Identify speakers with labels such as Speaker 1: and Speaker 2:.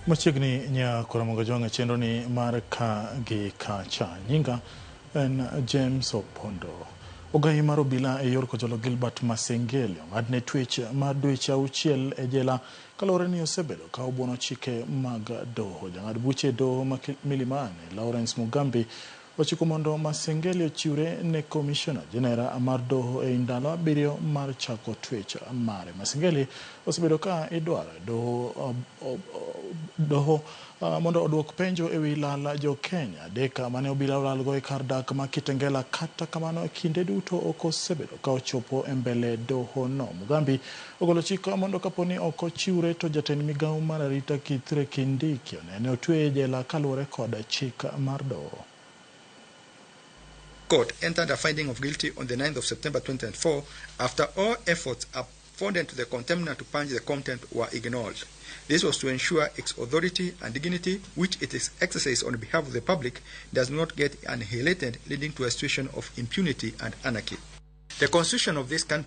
Speaker 1: Machiegni nya Ramogi jonga chenro ni mar ka gi kacha nyinga en James Opondo. Ogai mar obila e yor kojolo Gilbert Masengeli ng'adne twech mar dweche 6 e jela kalore ni osebedo ka obuono chike mag doho. Jang'ad buche doho ma Milimani Lawrence Mugambi ochiko mondo Masengeli ochiwre ne Commissioner General mar doho e ndalo 7 mar chako twech mare. Masengeli osebedo ka idwaro doho mondo odwok penjo e wi lala jo Kenya deka mane obila olalgo e kar dak ma Kitengela, kata kamano e kinde duto ok osebedo ka ochopo e mbele doho no. Mugambi ogolo chik mondo kaponi ok ochiwre to jatend migawo mar arita Kithure Kindiki ne otwe e jela kaluwore kod chik mar doho.
Speaker 2: Court entered a finding of guilty on the 9th of September 2024 after all efforts afforded to the contemner to purge the contempt were ignored. This was to ensure its authority and dignity, which it is exercised on behalf of the public, does not get annihilated, leading to a situation of impunity and anarchy. The constitution of this country